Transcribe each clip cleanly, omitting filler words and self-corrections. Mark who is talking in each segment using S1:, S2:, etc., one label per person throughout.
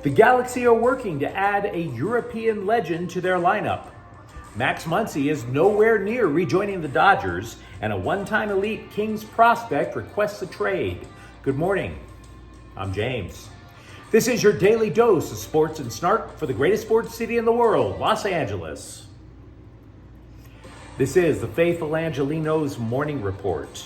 S1: The Galaxy are working to add a European legend to their lineup. Max Muncy is nowhere near rejoining the Dodgers, and a one-time elite Kings prospect requests a trade. Good morning. I'm James. This is your daily dose of sports and snark for the greatest sports city in the world, Los Angeles. This is the faithful Angelenos morning report.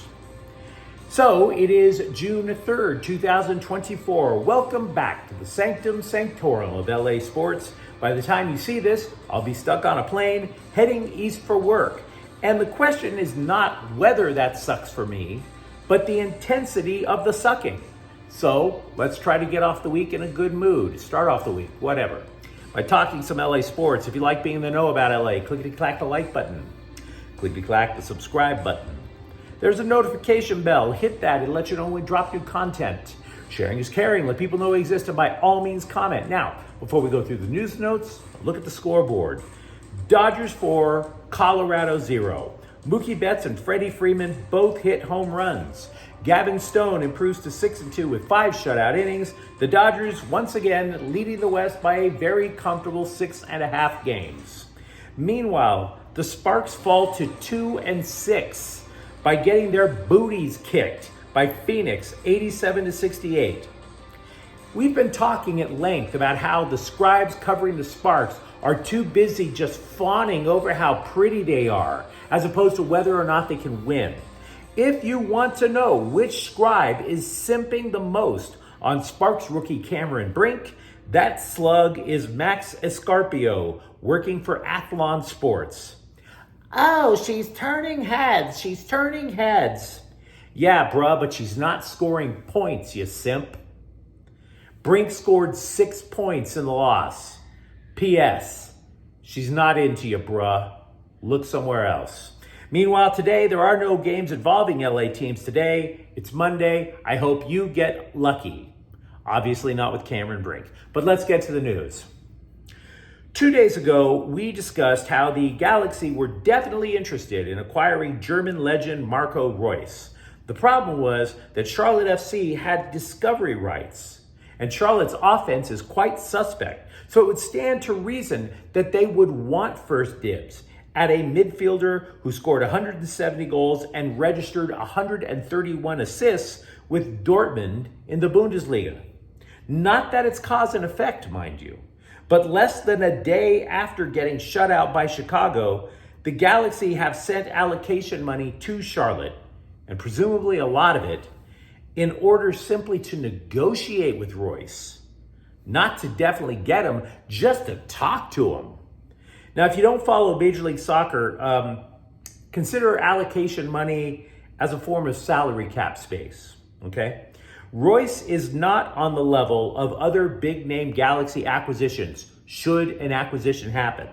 S1: So it is June 3rd, 2024. Welcome back to the Sanctum Sanctorum of LA sports. By the time you see this, I'll be stuck on a plane heading east for work. And the question is not whether that sucks for me, but the intensity of the sucking. So let's try to get off the week in a good mood. Start off the week, whatever. By talking some LA sports. If you like being in the know about LA, clickety-clack the like button. Clickety-clack the subscribe button. There's a notification bell. Hit that. It'll let you know when we drop new content. Sharing is caring. Let people know we exist, and by all means comment. Now, before we go through the news notes, look at the scoreboard. Dodgers 4, Colorado 0. Mookie Betts and Freddie Freeman both hit home runs. Gavin Stone improves to 6-2 with 5 shutout innings. The Dodgers once again leading the West by a very comfortable 6.5 games. Meanwhile, the Sparks fall to 2-6 by getting their booties kicked by Phoenix 87-68. We've been talking at length about how the scribes covering the Sparks are too busy just fawning over how pretty they are, as opposed to whether or not they can win. If you want to know which scribe is simping the most on Sparks rookie Cameron Brink, that slug is Max Escarpio, working for Athlon Sports. Oh, she's turning heads. She's turning heads. Yeah, bruh, but she's not scoring points, you simp. Brink scored 6 points in the loss. P.S. She's not into you, bruh. Look somewhere else. Meanwhile, today, there are no games involving LA teams today. It's Monday. I hope you get lucky. Obviously not with Cameron Brink. But let's get to the news. 2 days ago, we discussed how the Galaxy were definitely interested in acquiring German legend Marco Reus. The problem was that Charlotte FC had discovery rights, and Charlotte's offense is quite suspect, so it would stand to reason that they would want first dibs at a midfielder who scored 170 goals and registered 131 assists with Dortmund in the Bundesliga. Not that it's cause and effect, mind you. But less than a day after getting shut out by Chicago, the Galaxy have sent allocation money to Charlotte, and presumably a lot of it, in order simply to negotiate with Reus. Not to definitely get him, just to talk to him. Now, if you don't follow Major League Soccer, consider allocation money as a form of salary cap space, okay? Reus is not on the level of other big-name Galaxy acquisitions, should an acquisition happen.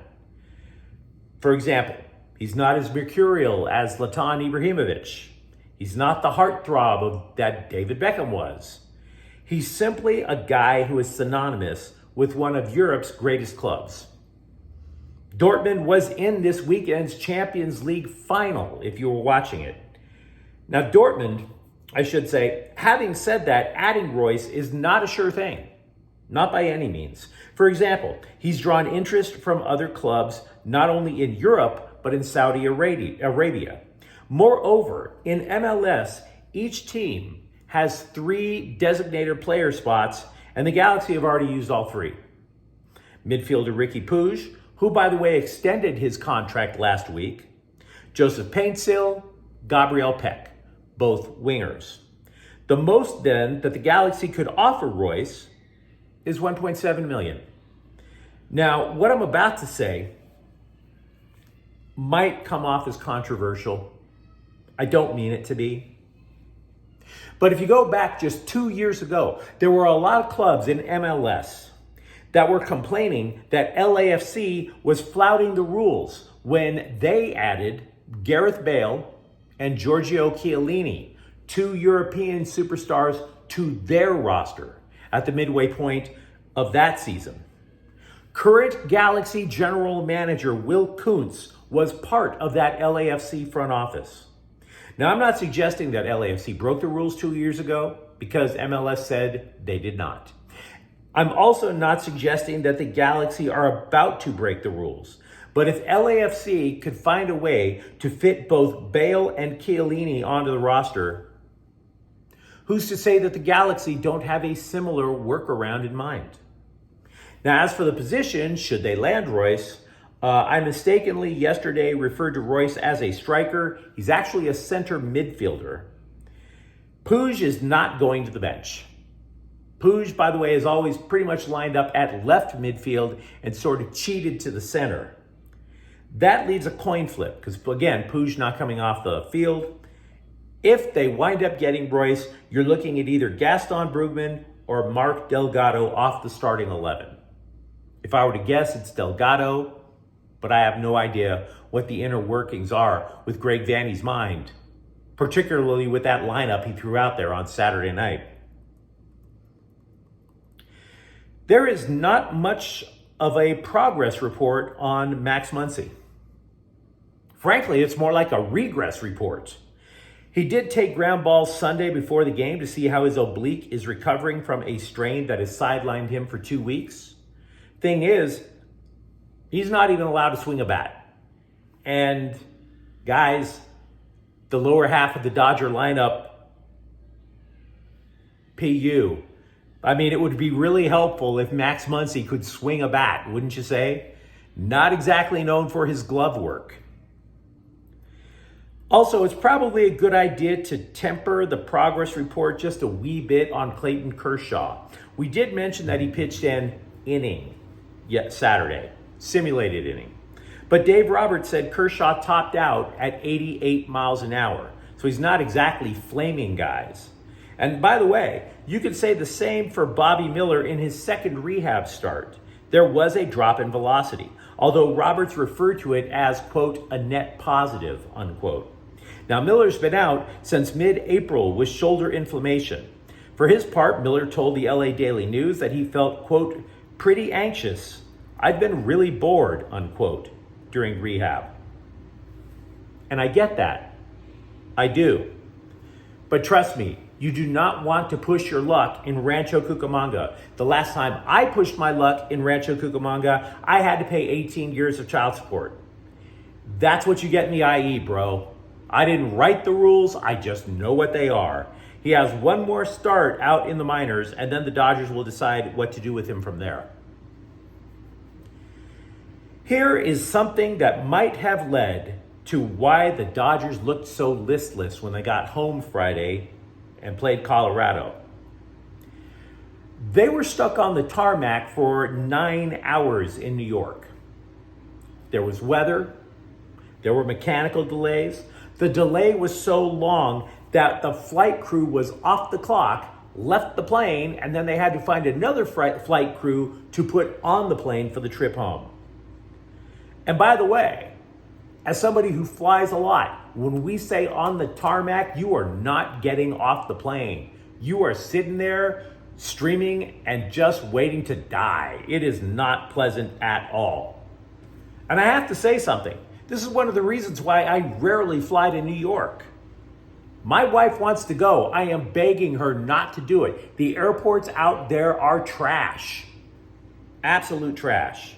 S1: For example, he's not as mercurial as Zlatan Ibrahimovic. He's not the heartthrob that David Beckham was. He's simply a guy who is synonymous with one of Europe's greatest clubs. Dortmund was in this weekend's Champions League final, if you were watching it. Now, Dortmund, I should say, having said that, adding Reus is not a sure thing. Not by any means. For example, he's drawn interest from other clubs, not only in Europe, but in Saudi Arabia. Moreover, in MLS, each team has 3 designated player spots, and the Galaxy have already used all 3. Midfielder Ricky Puig, who, by the way, extended his contract last week. Joseph Paintsil, Gabriel Peck, both wingers. The most, then, that the Galaxy could offer Reus is $1.7 million. Now, what I'm about to say might come off as controversial. I don't mean it to be. But if you go back just 2 years ago, there were a lot of clubs in MLS that were complaining that LAFC was flouting the rules when they added Gareth Bale and Giorgio Chiellini, 2 European superstars, to their roster at the midway point of that season. Current Galaxy general manager Will Kuntz was part of that LAFC front office. Now, I'm not suggesting that LAFC broke the rules 2 years ago because MLS said they did not. I'm also not suggesting that the Galaxy are about to break the rules. But if LAFC could find a way to fit both Bale and Chiellini onto the roster, who's to say that the Galaxy don't have a similar workaround in mind? Now, as for the position, should they land Royce, I mistakenly yesterday referred to Royce as a striker. He's actually a center midfielder. Puig is not going to the bench. Puig, by the way, is always pretty much lined up at left midfield and sort of cheated to the center. That leaves a coin flip because, again, Puig not coming off the field. If they wind up getting Royce, you're looking at either Gaston Brugman or Mark Delgado off the starting 11. If I were to guess, it's Delgado, but I have no idea what the inner workings are with Greg Vanney's mind, particularly with that lineup he threw out there on Saturday night. There is not much of a progress report on Max Muncy. Frankly, it's more like a regress report. He did take ground balls Sunday before the game to see how his oblique is recovering from a strain that has sidelined him for 2 weeks. Thing is, he's not even allowed to swing a bat. And guys, the lower half of the Dodger lineup, PU. I mean, it would be really helpful if Max Muncy could swing a bat, wouldn't you say? Not exactly known for his glove work. Also, it's probably a good idea to temper the progress report just a wee bit on Clayton Kershaw. We did mention that he pitched an inning Saturday, simulated inning. But Dave Roberts said Kershaw topped out at 88 miles an hour. So he's not exactly flaming, guys. And by the way, you could say the same for Bobby Miller in his second rehab start. There was a drop in velocity, although Roberts referred to it as, quote, a net positive, unquote. Now, Miller's been out since mid-April with shoulder inflammation. For his part, Miller told the LA Daily News that he felt, quote, pretty anxious. I've been really bored, unquote, during rehab. And I get that. I do. But trust me, you do not want to push your luck in Rancho Cucamonga. The last time I pushed my luck in Rancho Cucamonga, I had to pay 18 years of child support. That's what you get in the IE, bro. I didn't write the rules, I just know what they are. He has one more start out in the minors, and then the Dodgers will decide what to do with him from there. Here is something that might have led to why the Dodgers looked so listless when they got home Friday and played Colorado. They were stuck on the tarmac for 9 hours in New York. There was weather, there were mechanical delays. The delay was so long that the flight crew was off the clock, left the plane, and then they had to find another flight crew to put on the plane for the trip home. And by the way, as somebody who flies a lot, when we say on the tarmac, you are not getting off the plane. You are sitting there streaming and just waiting to die. It is not pleasant at all. And I have to say something. This is one of the reasons why I rarely fly to New York. My wife wants to go. I am begging her not to do it. The airports out there are trash. Absolute trash.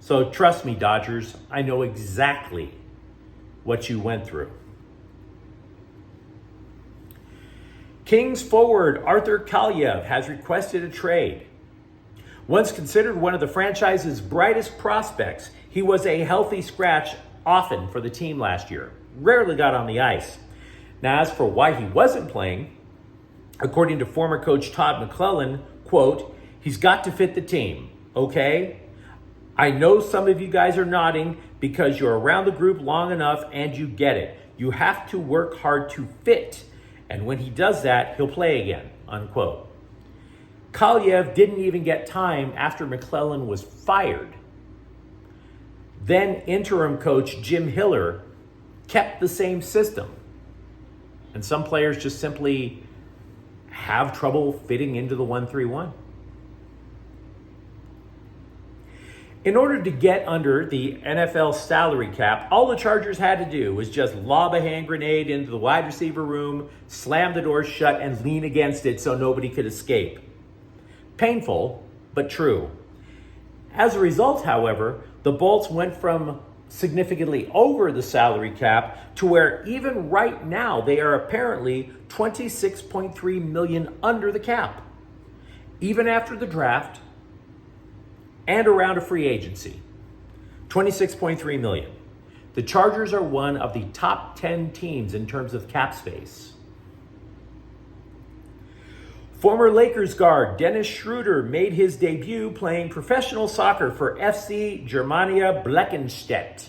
S1: So trust me, Dodgers, I know exactly what you went through. Kings forward Arthur Kaliev has requested a trade. Once considered one of the franchise's brightest prospects, he was a healthy scratch often for the team last year. Rarely got on the ice. Now, as for why he wasn't playing, according to former coach Todd McClellan, quote, he's got to fit the team, okay? I know some of you guys are nodding because you're around the group long enough and you get it. You have to work hard to fit. And when he does that, he'll play again, unquote. Kaliev didn't even get time after McClellan was fired. Then interim coach Jim Hiller kept the same system. And some players just simply have trouble fitting into the 1-3-1. In order to get under the NFL salary cap, all the Chargers had to do was just lob a hand grenade into the wide receiver room, slam the door shut, and lean against it so nobody could escape. Painful, but true. As a result, however, the Bolts went from significantly over the salary cap to where even right now they are apparently 26.3 million under the cap, even after the draft and around a free agency. 26.3 million. The Chargers are one of the top 10 teams in terms of cap space. Former Lakers guard Dennis Schroeder made his debut playing professional soccer for FC Germania Bleckenstedt.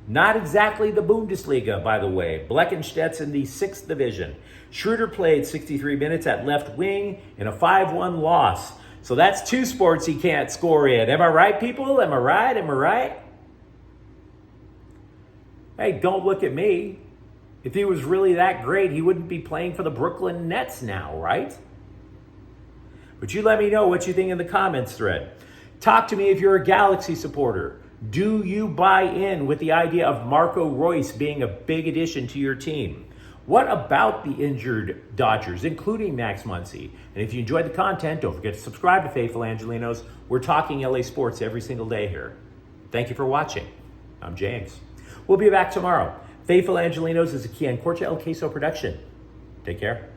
S1: Not exactly the Bundesliga, by the way. Bleckenstedt's in the 6th division. Schroeder played 63 minutes at left wing in a 5-1 loss. So that's two sports he can't score in. Am I right, people? Am I right? Am I right? Hey, don't look at me. If he was really that great, he wouldn't be playing for the Brooklyn Nets now, right? But you let me know what you think in the comments thread. Talk to me if you're a Galaxy supporter. Do you buy in with the idea of Marco Royce being a big addition to your team? What about the injured Dodgers, including Max Muncy? And if you enjoyed the content, don't forget to subscribe to Faithful Angelenos. We're talking LA sports every single day here. Thank you for watching. I'm James. We'll be back tomorrow. Faithful Angelenos is a Kian Corcha El Queso production. Take care.